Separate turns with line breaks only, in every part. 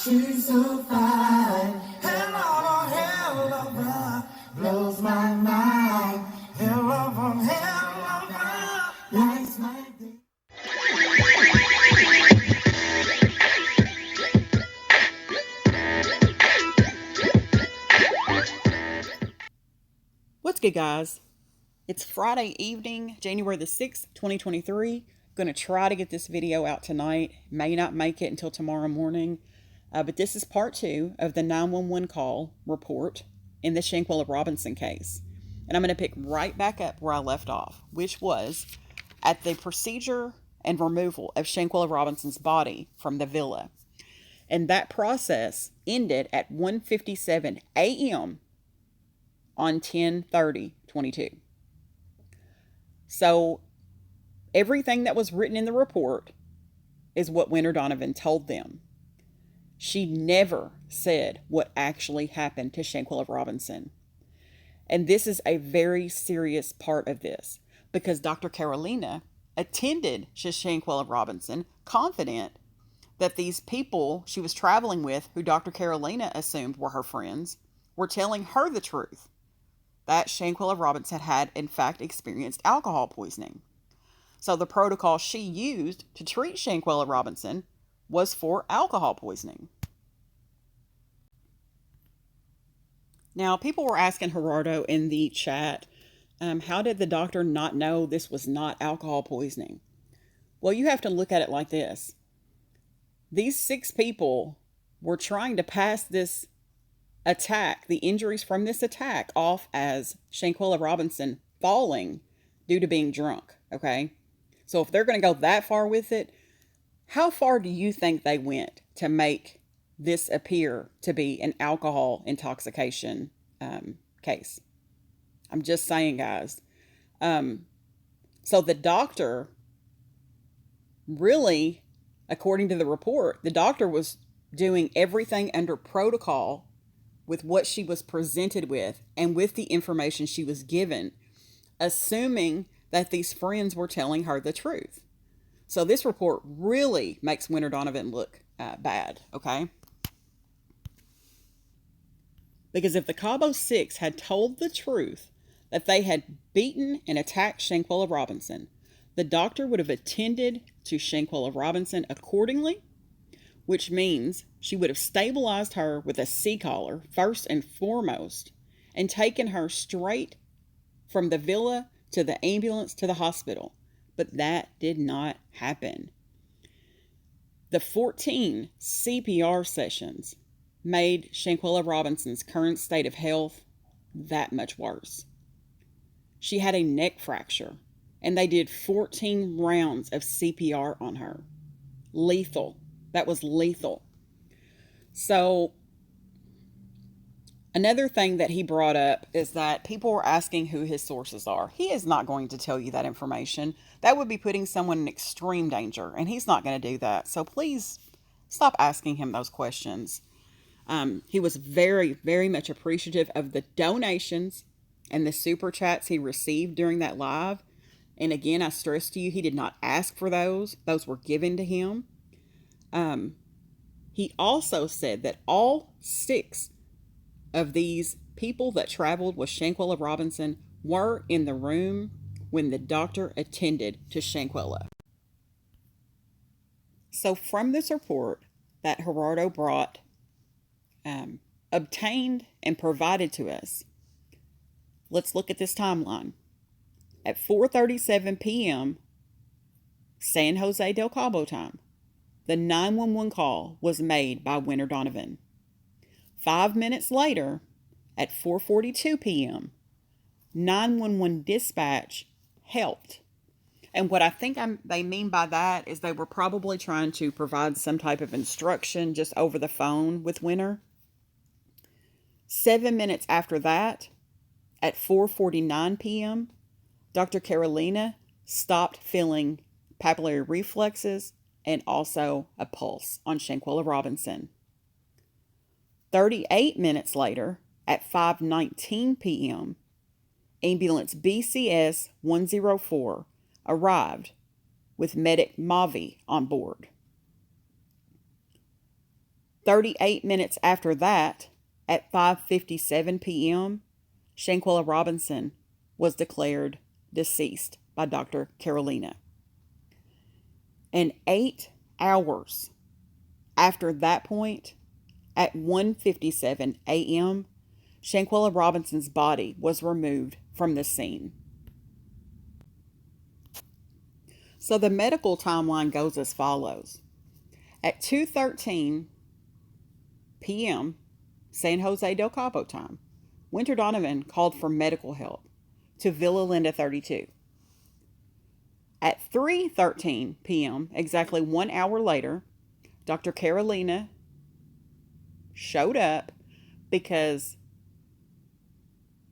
She's so fine. Hell of a hell of a blows my mind. Hell of a hell of a lights my day.
What's good, guys? It's Friday evening, January the 6th, 2023. Going to try to get this video out tonight. May not make it until tomorrow morning. But this is part 2 of the 911 call report in the Shanquella Robinson case. And I'm going to pick right back up where I left off, which was at the procedure and removal of Shanquella Robinson's body from the villa. And that process ended at 1:57 a.m. on 10/30/22. So everything that was written in the report is what Wenter Donovan told them. She never said what actually happened to Shanquella Robinson. And this is a very serious part of this because Dr. Carolina attended to Shanquella Robinson, confident that these people she was traveling with, who Dr. Carolina assumed were her friends, were telling her the truth, that Shanquella Robinson had in fact experienced alcohol poisoning. So the protocol she used to treat Shanquella Robinson was for alcohol poisoning. Now, people were asking Gerardo in the chat, how did the doctor not know this was not alcohol poisoning? Well, you have to look at it like this. These 6 people were trying to pass this attack, the injuries from this attack, off as Shanquella Robinson falling due to being drunk, okay? So if they're going to go that far with it, how far do you think they went to make this appear to be an alcohol intoxication case? I'm just saying, guys. So the doctor really, according to the report, the doctor was doing everything under protocol with what she was presented with and with the information she was given, assuming that these friends were telling her the truth. So this report really makes Wenter Donovan look bad, okay? Because if the Cabo 6 had told the truth that they had beaten and attacked Shanquella Robinson, the doctor would have attended to Shanquella Robinson accordingly, which means she would have stabilized her with a C-collar first and foremost and taken her straight from the villa to the ambulance to the hospital. But that did not happen. The 14 CPR sessions made Shanquella Robinson's current state of health that much worse. She had a neck fracture, and they did 14 rounds of CPR on her. Lethal. That was lethal. So another thing that he brought up is that people were asking who his sources are. He is not going to tell you that information. That would be putting someone in extreme danger, and he's not going to do that. So please stop asking him those questions. He was very, very much appreciative of the donations and the super chats he received during that live. And again, I stress to you, he did not ask for those. Those were given to him. He also said that all 6 of these people that traveled with Shanquella Robinson were in the room when the doctor attended to Shanquella. So from this report that Gerardo brought, obtained and provided to us, let's look at this timeline. At 4:37 p.m. San Jose del Cabo time, the 911 call was made by Wenter Donovan. 5 minutes later, at 4:42 p.m., 911 dispatch helped. And what I think they mean by that is they were probably trying to provide some type of instruction just over the phone with Wenter. 7 minutes after that, at 4:49 p.m., Dr. Carolina stopped feeling papillary reflexes and also a pulse on Shanquella Robinson. 38 minutes later, at 5:19 p.m., ambulance BCS 104 arrived with medic Mavi on board. 38 minutes after that, at 5:57 p.m., Shanquella Robinson was declared deceased by Dr. Carolina. And 8 hours after that point, at 1:57 a.m., Shanquella Robinson's body was removed from the scene. So the medical timeline goes as follows. At 2:13 p.m., San Jose del Cabo time, Wenter Donovan called for medical help to Villa Linda 32. At 3:13 p.m., exactly 1 hour later, Dr. Carolina showed up because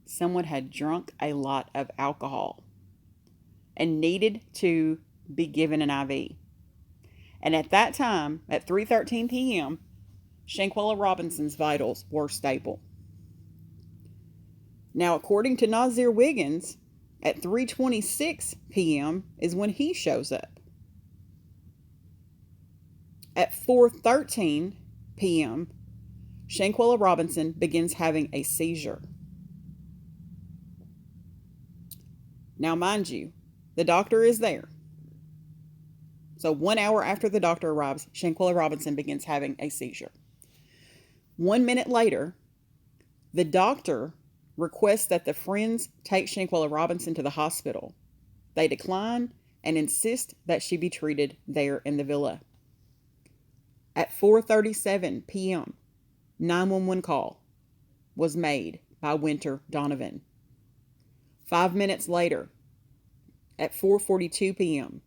someone had drunk a lot of alcohol and needed to be given an IV. And at that time, at 3:13 p.m., Shanquella Robinson's vitals were stable. Now, according to Nazir Wiggins, at 3:26 p.m. is when he shows up. At 4:13 p.m., Shanquella Robinson begins having a seizure. Now, mind you, the doctor is there. So 1 hour after the doctor arrives, Shanquella Robinson begins having a seizure. 1 minute later, the doctor requests that the friends take Shanquella Robinson to the hospital. They decline and insist that she be treated there in the villa. At 4:37 p.m., 911 call was made by Wenter Donovan. 5 minutes later, at 4:42 p.m.,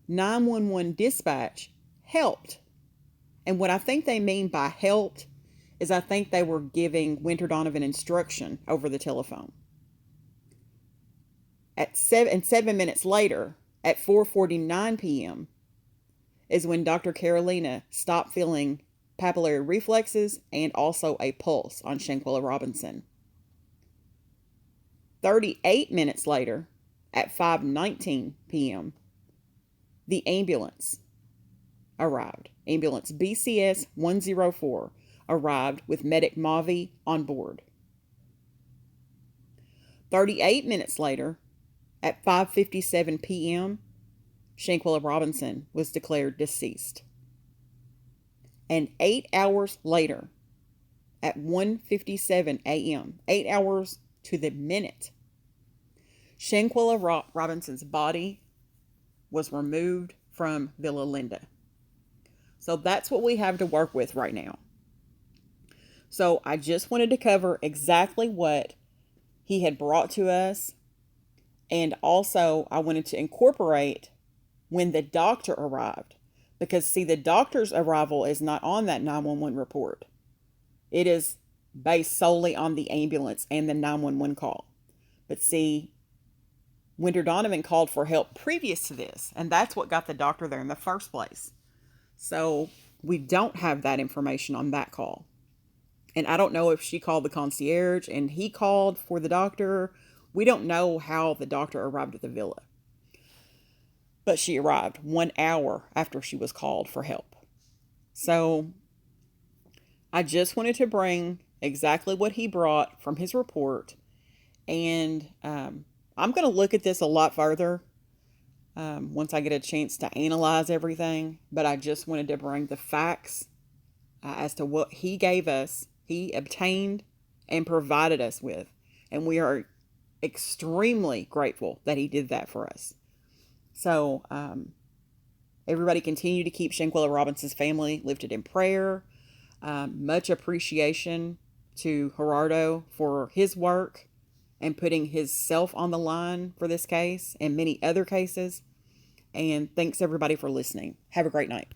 911 dispatch helped. And what I think they mean by helped is I think they were giving Wenter Donovan instruction over the telephone. At 7 minutes later, at 4:49 p.m., is when Dr. Carolina stopped feeling papillary reflexes and also a pulse on Shanquella Robinson. 38 minutes later, at 5:19 p.m., the ambulance arrived. Ambulance BCS 104 arrived with medic Mavi on board. 38 minutes later, at 5:57 p.m., Shanquella Robinson was declared deceased. And 8 hours later, at 1:57 a.m., 8 hours to the minute, Shanquella Robinson's body was removed from Villa Linda. So that's what we have to work with right now. So I just wanted to cover exactly what he had brought to us. And also I wanted to incorporate when the doctor arrived. Because see, the doctor's arrival is not on that 911 report. It is based solely on the ambulance and the 911 call. But see, Wenter Donovan called for help previous to this, and that's what got the doctor there in the first place. So we don't have that information on that call. And I don't know if she called the concierge and he called for the doctor. We don't know how the doctor arrived at the villa. But she arrived 1 hour after she was called for help. So I just wanted to bring exactly what he brought from his report. And I'm going to look at this a lot further once I get a chance to analyze everything. But I just wanted to bring the facts as to what he gave us, he obtained and provided us with. And we are extremely grateful that he did that for us. So everybody continue to keep Shanquella Robinson's family lifted in prayer. Much appreciation to Gerardo for his work and putting himself on the line for this case and many other cases. And thanks everybody for listening. Have a great night.